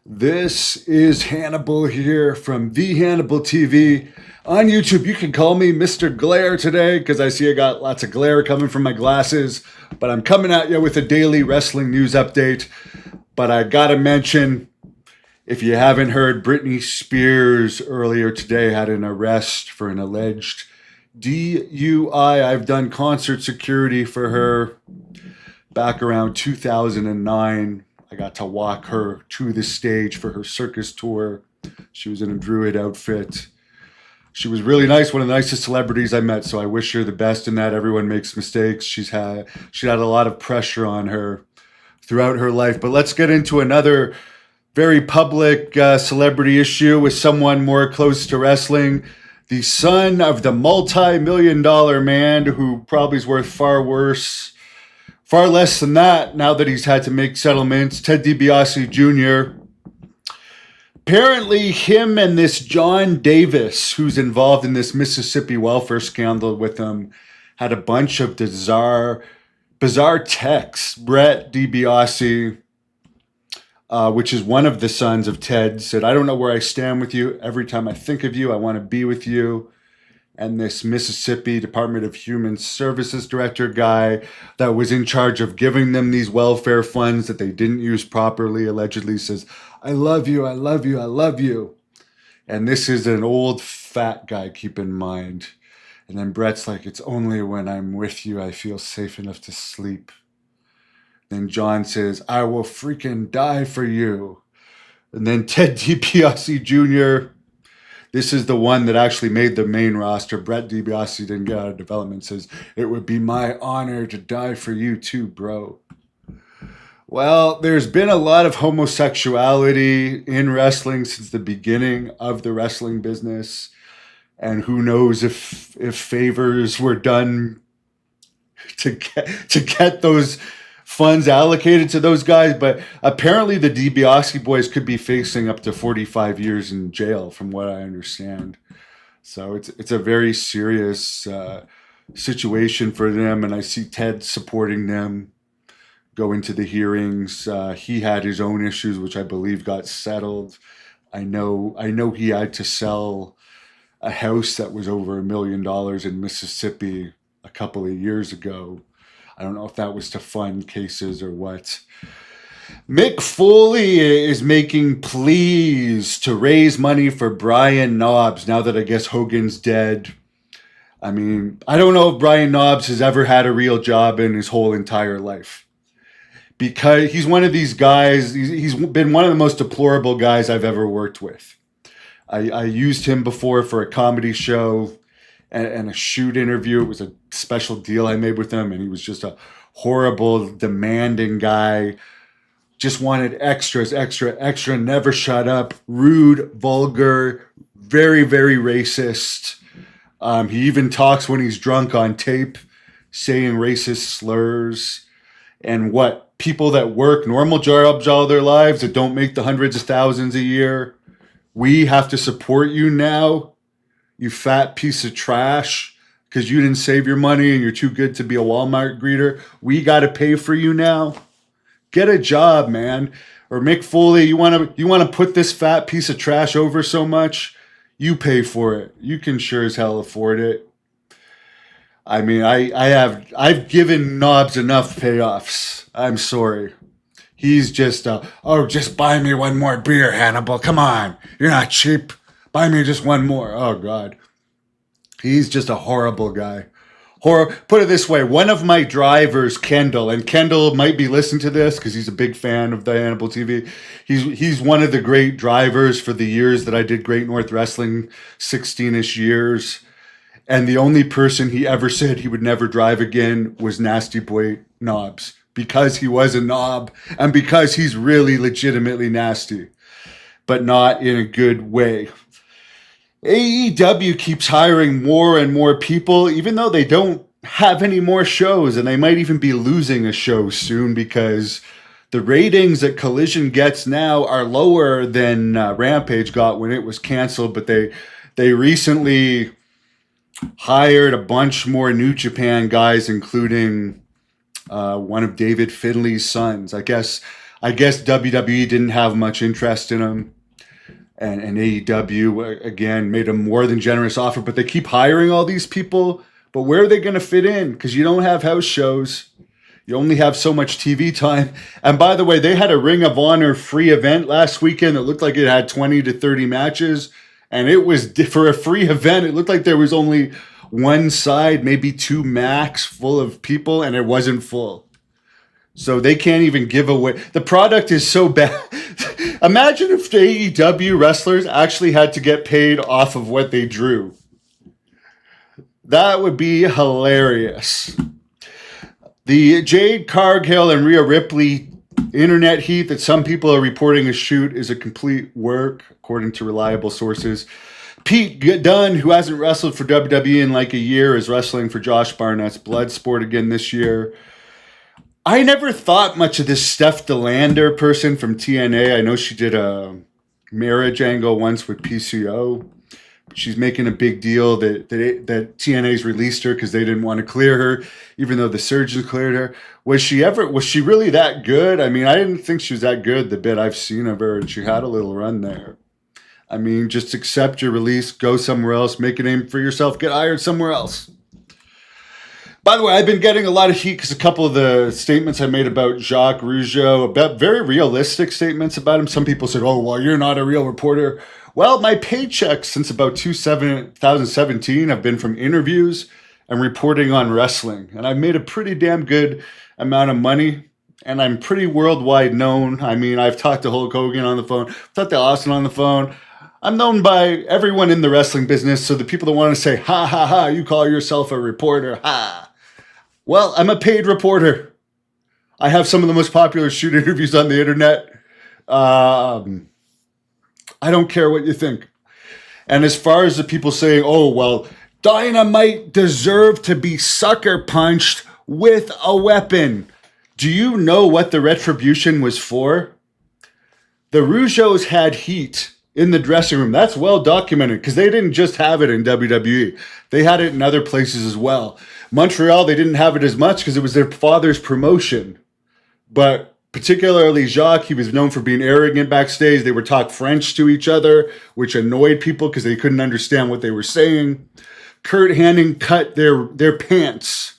This is Hannibal here from The Hannibal TV. On YouTube, you can call me Mr. Glare today because I see I got lots of glare coming from my glasses. But I'm coming at you with a daily wrestling news update. But I gotta mention, if you haven't heard, Britney Spears earlier today had an arrest for an alleged DUI. I've done concert security for her back around 2009. I got to walk her to the stage for her circus tour. She was in a druid outfit. She was really nice, one of the nicest celebrities I met, so I wish her the best in that. Everyone makes mistakes. She had a lot of pressure on her throughout her life. But let's get into another very public celebrity issue with someone more close to wrestling. The son of the multi-million-dollar man who probably is worth far less than that now that he's had to make settlements, Ted DiBiase Jr. Apparently, him and this John Davis, who's involved in this Mississippi welfare scandal with him, had a bunch of bizarre texts. Brett DiBiase, which is one of the sons of Ted, said, "I don't know where I stand with you. Every time I think of you, I want to be with you." And this Mississippi Department of Human Services director guy that was in charge of giving them these welfare funds that they didn't use properly allegedly says, "I love you, I love you, I love you." And this is an old fat guy, keep in mind. And then Brett's like, "It's only when I'm with you I feel safe enough to sleep." Then John says, "I will freaking die for you." And then Ted DiBiase Jr., this is the one that actually made the main roster. Brett DiBiase didn't get out of development. Says, "It would be my honor to die for you too, bro." Well, there's been a lot of homosexuality in wrestling since the beginning of the wrestling business. And who knows if favors were done to get those funds allocated to those guys, but apparently the DiBiase boys could be facing up to 45 years in jail, from what I understand. So it's a very serious situation for them, and I see Ted supporting them, going to the hearings. He had his own issues, which I believe got settled. I know he had to sell a house that was over $1 million in Mississippi a couple of years ago. I don't know if that was to fund cases or what. Mick Foley is making pleas to raise money for Brian Knobbs now that I guess Hogan's dead. I mean, I don't know if Brian Knobbs has ever had a real job in his whole entire life. Because he's one of these guys, he's been one of the most deplorable guys I've ever worked with. I used him before for a comedy show and a shoot interview. It was a special deal I made with him, and he was just a horrible, demanding guy. Just wanted extras, extra, never shut up, rude, vulgar, very, very racist. He even talks when he's drunk on tape, saying racist slurs. And what, people that work normal jobs all their lives that don't make the hundreds of thousands a year, we have to support you now? You fat piece of trash, because you didn't save your money and you're too good to be a Walmart greeter. We got to pay for you now. Get a job, man. Or Mick Foley, you want to put this fat piece of trash over so much? You pay for it. You can sure as hell afford it. I mean, I've given Knobbs enough payoffs. I'm sorry. He's just just buy me one more beer, Hannibal. Come on, you're not cheap. Buy me just one more. Oh, God. He's just a horrible guy. Put it this way. One of my drivers, Kendall, and Kendall might be listening to this because he's a big fan of the Hannibal TV. He's one of the great drivers for the years that I did Great North Wrestling, 16-ish years. And the only person he ever said he would never drive again was Nasty Boy Knobbs, because he was a knob and because he's really legitimately nasty, but not in a good way. AEW keeps hiring more and more people, even though they don't have any more shows, and they might even be losing a show soon because the ratings that Collision gets now are lower than Rampage got when it was canceled, but they recently hired a bunch more New Japan guys, including one of David Finley's sons. I guess I guess WWE didn't have much interest in him. And AEW, again, made a more than generous offer. But they keep hiring all these people. But where are they going to fit in? Because you don't have house shows. You only have so much TV time. And by the way, they had a Ring of Honor free event last weekend that looked like it had 20 to 30 matches. And it was, for a free event, it looked like there was only one side, maybe two max, full of people, and it wasn't full. So they can't even give away. The product is so bad. Imagine if the AEW wrestlers actually had to get paid off of what they drew. That would be hilarious. The Jade Cargill and Rhea Ripley internet heat that some people are reporting as shoot is a complete work, according to reliable sources. Pete Dunne, who hasn't wrestled for WWE in like a year, is wrestling for Josh Barnett's Bloodsport again this year. I never thought much of this Steph DeLander person from TNA. I know she did a marriage angle once with PCO. She's making a big deal that TNA's released her because they didn't want to clear her, even though the surgeons cleared her. Was she really that good? I mean, I didn't think she was that good the bit I've seen of her, and she had a little run there. I mean, just accept your release, go somewhere else, make a name for yourself, get hired somewhere else. By the way, I've been getting a lot of heat because a couple of the statements I made about Jacques Rougeau, about very realistic statements about him. Some people said, oh, well, you're not a real reporter. Well, my paychecks since about 2017 have been from interviews and reporting on wrestling. And I've made a pretty damn good amount of money. And I'm pretty worldwide known. I mean, I've talked to Hulk Hogan on the phone. I've talked to Austin on the phone. I'm known by everyone in the wrestling business. So the people that want to say, ha, ha, ha, you call yourself a reporter, ha. Well, I'm a paid reporter. I have some of the most popular shoot interviews on the internet. I don't care what you think. And as far as the people saying, oh, well, Dynamite deserved to be sucker punched with a weapon. Do you know what the retribution was for? The Rougeaus had heat in the dressing room. That's well documented because they didn't just have it in WWE. They had it in other places as well. Montreal, they didn't have it as much because it was their father's promotion. But particularly Jacques, he was known for being arrogant backstage. They would talk French to each other, which annoyed people because they couldn't understand what they were saying. Kurt Hennig cut their pants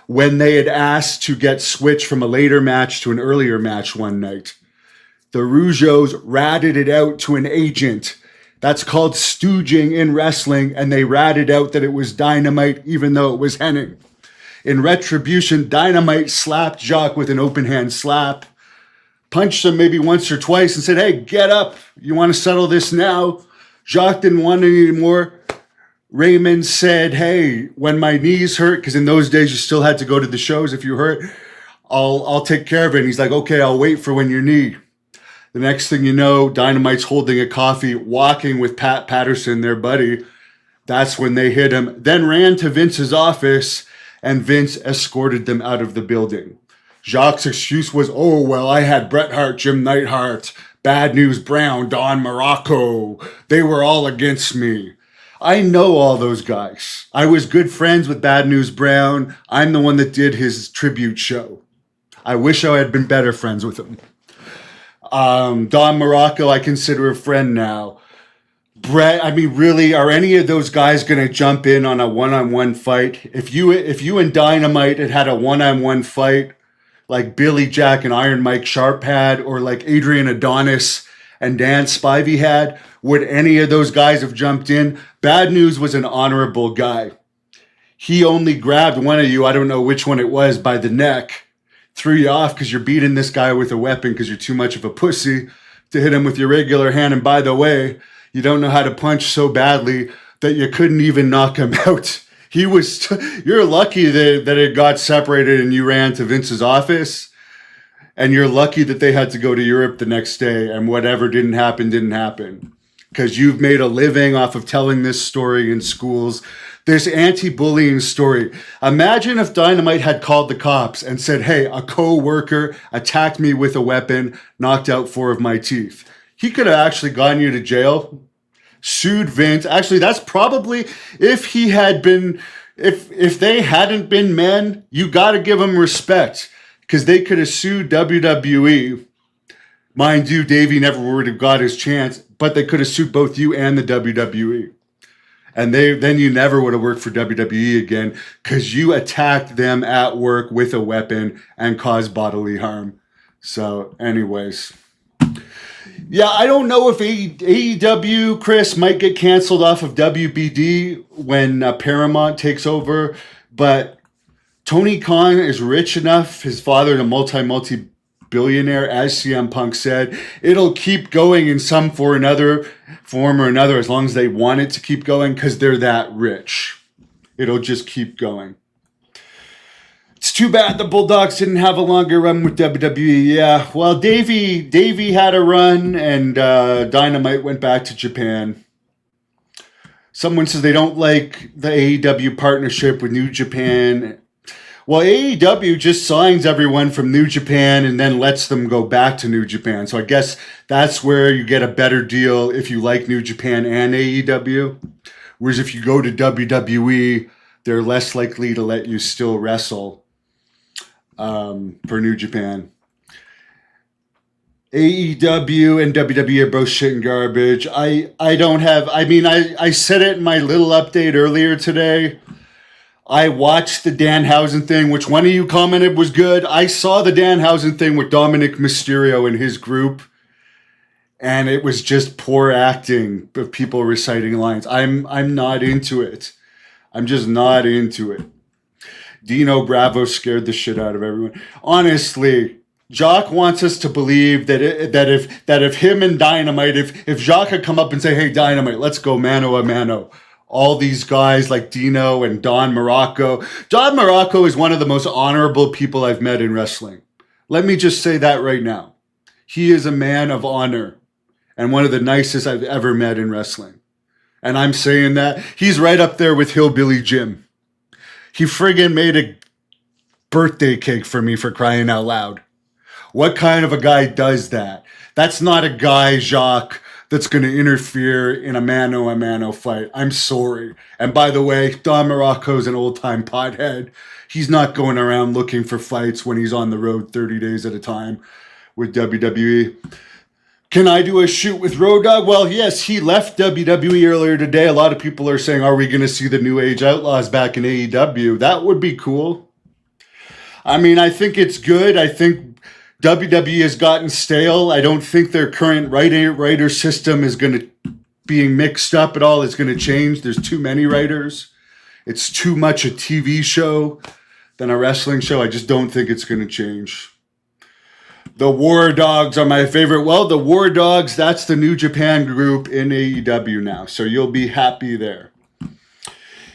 when they had asked to get switched from a later match to an earlier match one night. The Rougeaus ratted it out to an agent. That's called stooging in wrestling, and they ratted out that it was Dynamite, even though it was Hennig. In retribution, Dynamite slapped Jacques with an open hand slap, punched him maybe once or twice, and said, hey, get up. You want to settle this now? Jacques didn't want it anymore. Raymond said, hey, when my knees hurt, because in those days you still had to go to the shows if you hurt, I'll take care of it. And he's like, okay, I'll wait for when your knee. The next thing you know, Dynamite's holding a coffee, walking with Pat Patterson, their buddy. That's when they hit him. Then ran to Vince's office, and Vince escorted them out of the building. Jacques' excuse was, oh, well, I had Bret Hart, Jim Neidhart, Bad News Brown, Don Morocco. They were all against me. I know all those guys. I was good friends with Bad News Brown. I'm the one that did his tribute show. I wish I had been better friends with him. Don Morocco, I consider a friend now. Brett, I mean, really, are any of those guys going to jump in on a one-on-one fight? If you and Dynamite had a one-on-one fight, like Billy Jack and Iron Mike Sharp had, or like Adrian Adonis and Dan Spivey had, would any of those guys have jumped in? Bad News was an honorable guy. He only grabbed one of you, I don't know which one it was, by the neck, threw you off because you're beating this guy with a weapon because you're too much of a pussy to hit him with your regular hand. And by the way, you don't know how to punch so badly that you couldn't even knock him out. You're lucky that it got separated and you ran to Vince's office. And you're lucky that they had to go to Europe the next day and whatever didn't happen. Because you've made a living off of telling this story in schools. This anti-bullying story. Imagine if Dynamite had called the cops and said, hey, a co-worker attacked me with a weapon, knocked out 4 of my teeth. He could have actually gotten you to jail, sued Vince. Actually, that's probably, if they hadn't been men, you got to give them respect because they could have sued WWE Mind you, Davey never would have got his chance, but they could have sued both you and the WWE. And then you never would have worked for WWE again because you attacked them at work with a weapon and caused bodily harm. So, anyways. Yeah, I don't know if AEW, Chris, might get canceled off of WBD when Paramount takes over, but Tony Khan is rich enough, his father, a multi-billionaire, as CM Punk said. It'll keep going in some form or another, as long as they want it to keep going, because they're that rich. It'll just keep going. It's too bad the Bulldogs didn't have a longer run with WWE. Yeah, well, Davey had a run, and Dynamite went back to Japan. Someone says they don't like the AEW partnership with New Japan. Well, AEW just signs everyone from New Japan and then lets them go back to New Japan. So I guess that's where you get a better deal if you like New Japan and AEW. Whereas if you go to WWE, they're less likely to let you still wrestle for New Japan. AEW and WWE are both shit and garbage. I said it in my little update earlier today. I watched the Danhausen thing, which one of you commented was good. I saw the Danhausen thing with Dominic Mysterio and his group, and it was just poor acting of people reciting lines. I'm not into it. I'm just not into it. Dino Bravo scared the shit out of everyone. Honestly, Jock wants us to believe that if him and Dynamite, if Jock had come up and say, "Hey Dynamite, let's go mano a mano," all these guys like Dino and Don Morocco. Don Morocco is one of the most honorable people I've met in wrestling. Let me just say that right now. He is a man of honor and one of the nicest I've ever met in wrestling. And I'm saying that he's right up there with Hillbilly Jim. He friggin' made a birthday cake for me, for crying out loud. What kind of a guy does that? That's not a guy, Jacques, that's going to interfere in a mano fight. I'm sorry. And by the way, Don Morocco's an old-time pothead. He's not going around looking for fights when he's on the road 30 days at a time with WWE. Can I do a shoot with Road Dogg? Well, yes, he left WWE earlier today. A lot of people are saying, are we going to see the New Age Outlaws back in AEW? That would be cool. I mean, I think it's good. I think WWE has gotten stale. I don't think their current writer system is going to being mixed up at all. It's going to change. There's too many writers. It's too much a TV show than a wrestling show. I just don't think it's going to change. The War Dogs are my favorite. Well, the War Dogs, that's the New Japan group in AEW now. So you'll be happy there.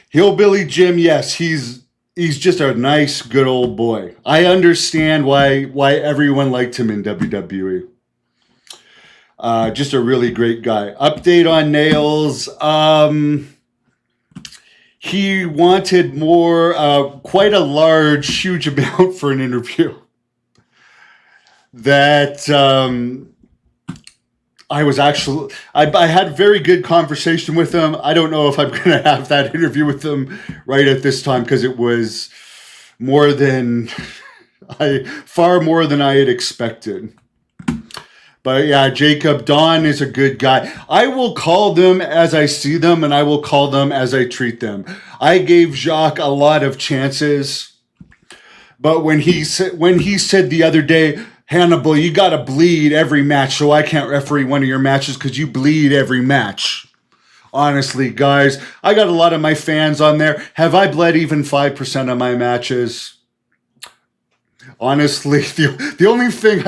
Hillbilly Jim, yes, he's just a nice, good old boy. I understand why everyone liked him in WWE. Just a really great guy. Update on Nails. He wanted more, quite a large, huge amount for an interview. That I had a very good conversation with him. I don't know if I'm going to have that interview with him right at this time because it was far more than I had expected. But yeah, Jacob, Don is a good guy. I will call them as I see them, and I will call them as I treat them. I gave Jacques a lot of chances, but when he said the other day, Hannibal, you got to bleed every match, so I can't referee one of your matches because you bleed every match. Honestly, guys, I got a lot of my fans on there. Have I bled even 5% of my matches? Honestly, the only thing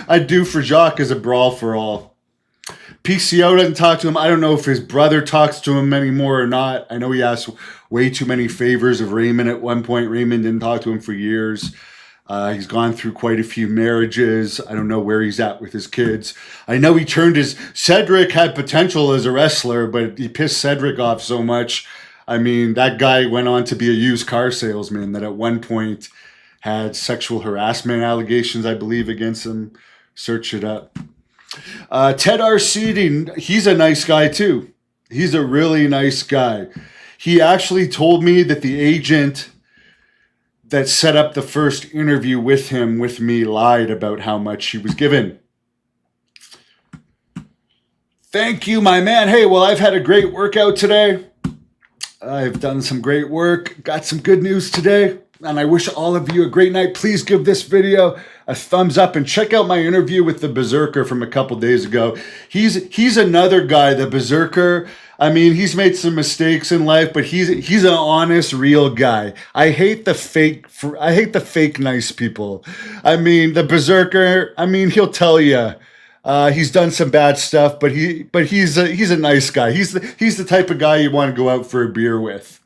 I'd do for Jacques is a brawl for all. PCO doesn't talk to him. I don't know if his brother talks to him anymore or not. I know he asked way too many favors of Raymond at one point. Raymond didn't talk to him for years. He's gone through quite a few marriages. I don't know where he's at with his kids. I know Cedric had potential as a wrestler, but he pissed Cedric off so much. I mean, that guy went on to be a used car salesman that at one point had sexual harassment allegations, I believe, against him. Search it up. Ted Arcidi, he's a nice guy too. He's a really nice guy. He actually told me that the agent that set up the first interview with me lied about how much he was given. Thank you, my man. Hey, well, I've had a great workout today. I've done some great work, got some good news today, and I wish all of you a great night. Please give this video a thumbs up and check out my interview with the Berserker from a couple days ago. He's another guy, the Berserker. I mean, he's made some mistakes in life, but he's an honest, real guy. I hate the fake nice people. I mean, the Berserker, I mean, he'll tell you. He's done some bad stuff, but he's a nice guy. He's the type of guy you want to go out for a beer with.